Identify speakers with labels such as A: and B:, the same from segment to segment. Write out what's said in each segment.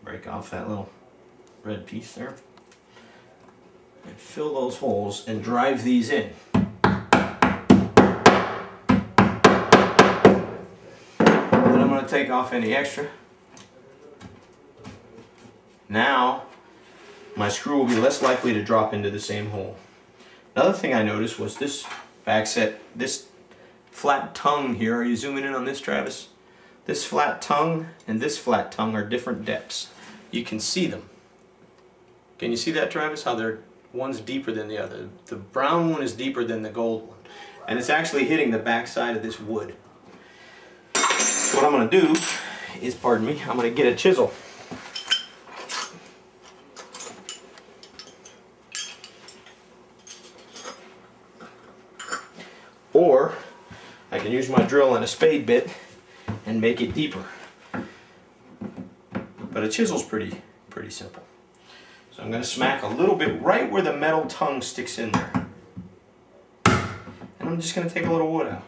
A: break off that little red piece there and fill those holes and drive these in. Then I'm going to take off any extra. Now my screw will be less likely to drop into the same hole. Another thing I noticed was this back set, this flat tongue here. Are you zooming in on this, Travis? This flat tongue and this flat tongue are different depths. You can see them. Can you see that, Travis? How they're, one's deeper than the other. The brown one is deeper than the gold one. And it's actually hitting the back side of this wood. What I'm going to do is, pardon me, I'm going to get a chisel. Or I can use my drill and a spade bit and make it deeper. But a chisel's pretty simple. So I'm going to smack a little bit right where the metal tongue sticks in there. And I'm just going to take a little wood out.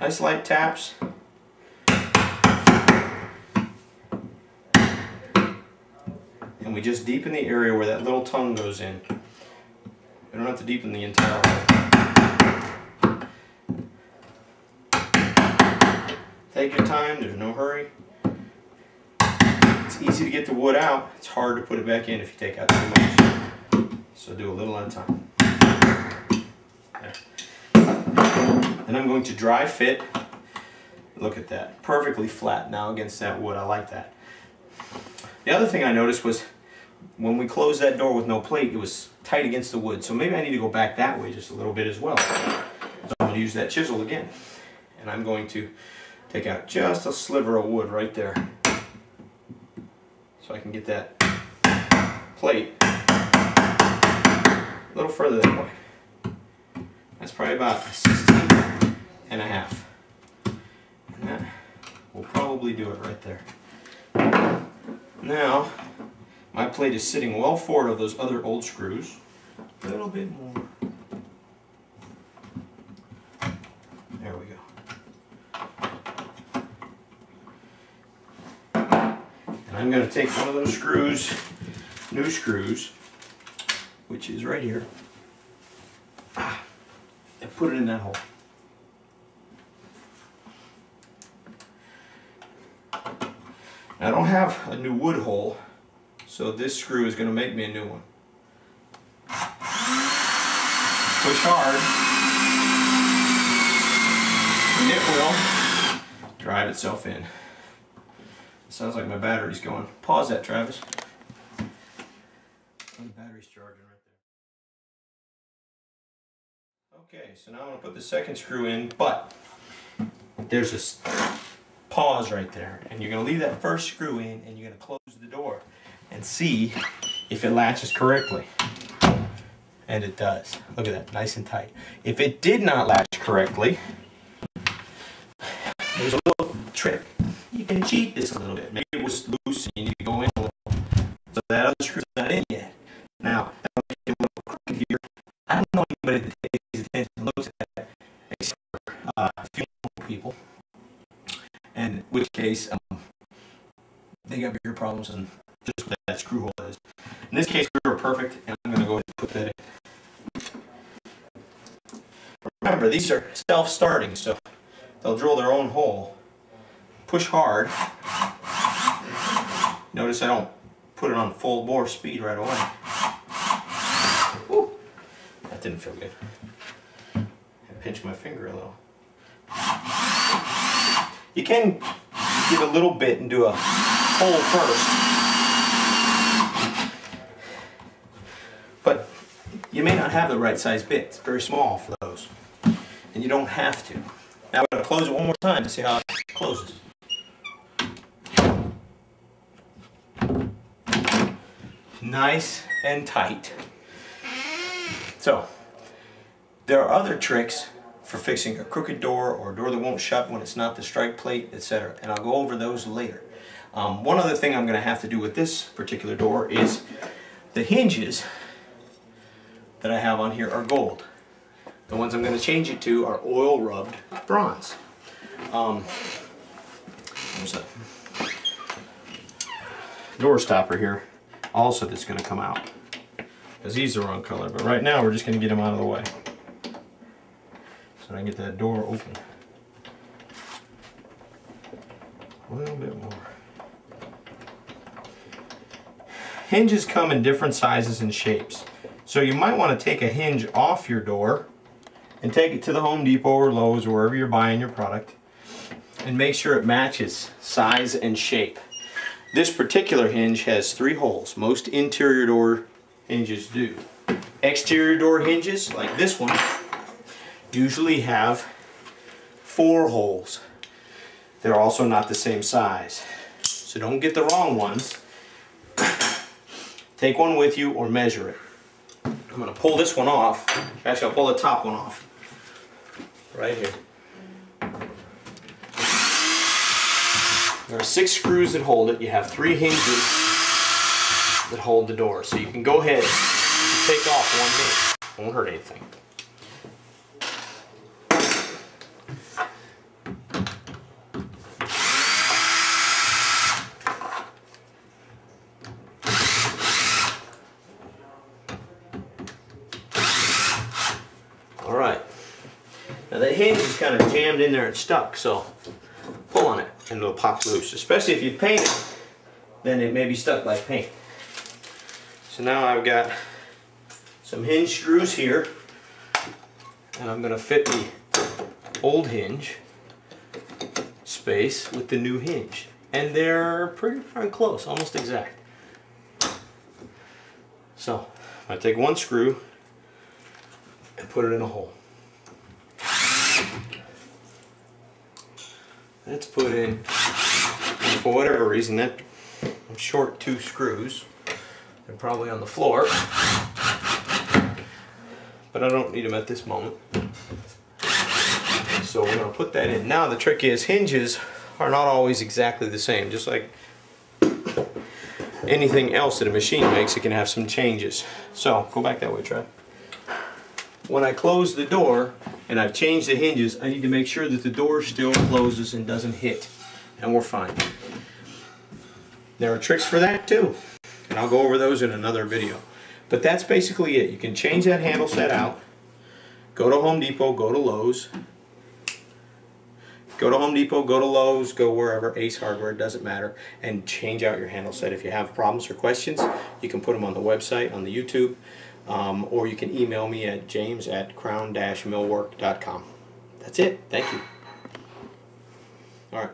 A: Nice light taps. And we just deepen the area where that little tongue goes in. We don't have to deepen the entire hole. Take your time, there's no hurry. It's easy to get the wood out, it's hard to put it back in if you take out too much. So do a little at a time. There. Then I'm going to dry fit. Look at that, perfectly flat now against that wood. I like that. The other thing I noticed was when we closed that door with no plate, it was tight against the wood. So maybe I need to go back that way just a little bit as well. So I'm going to use that chisel again. And I'm going to take out just a sliver of wood right there. So I can get that plate a little further that way. That's probably about 16 and a half. And that will probably do it right there. Now, my plate is sitting well forward of those other old screws. A little bit more. There we go. And I'm going to take one of those screws, new screws, which is right here, and put it in that hole. I don't have a new wood hole, so this screw is going to make me a new one. Push hard, and it will drive itself in. Sounds like my battery's going. Pause that, Travis. The battery's charging right there. Okay, so now I'm going to put the second screw in, but there's this pause right there, and you're going to leave that first screw in and you're going to close the door and see if it latches correctly. And it does. Look at that, nice and tight. If it did not latch correctly, there's a little trick. You can cheat this a little bit. Maybe it was loose and you need to go in a little. So that other screw's not in yet. Now, that'll make it a little crooked here. I don't know anybody that pays attention and looks at that except for a few people. And in which case, they got bigger problems than just what that screw hole is. In this case, we were perfect, and I'm going to go ahead and put that in. Remember, these are self-starting, so they'll drill their own hole. Push hard. Notice I don't put it on full bore speed right away. Ooh, that didn't feel good. I pinched my finger a little. You can give a little bit and do a hole first. But you may not have the right size bit. It's very small for those. And you don't have to. Now I'm going to close it one more time to see how it closes. Nice and tight. So, there are other tricks for fixing a crooked door or a door that won't shut when it's not the strike plate, etc. And I'll go over those later. One other thing I'm going to have to do with this particular door is the hinges that I have on here are gold. The ones I'm going to change it to are oil rubbed bronze. There's a door stopper here also that's going to come out, because he's the wrong color. But right now we're just going to get him out of the way so I can get that door open a little bit more. Hinges come in different sizes and shapes, so you might want to take a hinge off your door and take it to the Home Depot or Lowe's or wherever you're buying your product and make sure it matches size and shape. This particular hinge has 3 holes. Most interior door hinges do. Exterior door hinges, like this one, usually have 4 holes. They're also not the same size, so don't get the wrong ones. Take one with you or measure it. I'm going to pull this one off. Actually, I'll pull the top one off. Right here. There are 6 screws that hold it. You have 3 hinges that hold the door. So you can go ahead and take off one hinge. Won't hurt anything. Alright, now that hinge is kind of jammed in there and stuck, so pull on it and it'll pop loose. Especially if you paint it, then it may be stuck like paint. So now I've got some hinge screws here, and I'm going to fit the old hinge space with the new hinge. And they're pretty darn close, almost exact. So I take one screw and put it in a hole. Let's put in, for whatever reason, that I'm short 2 screws. They're probably on the floor, but I don't need them at this moment. So we're going to put that in. Now the trick is, hinges are not always exactly the same. Just like anything else that a machine makes, it can have some changes. So go back that way, Trev. When I close the door and I've changed the hinges, I need to make sure that the door still closes and doesn't hit, and we're fine. There are tricks for that too, and I'll go over those in another video. But that's basically it. You can change that handle set out. Go to Home Depot, go to Lowe's. Go to Home Depot, go to Lowe's, go wherever, Ace Hardware, it doesn't matter, and change out your handle set. If you have problems or questions, you can put them on the website, on the YouTube, or you can email me at james@crown-millwork.com. That's it. Thank you. All right.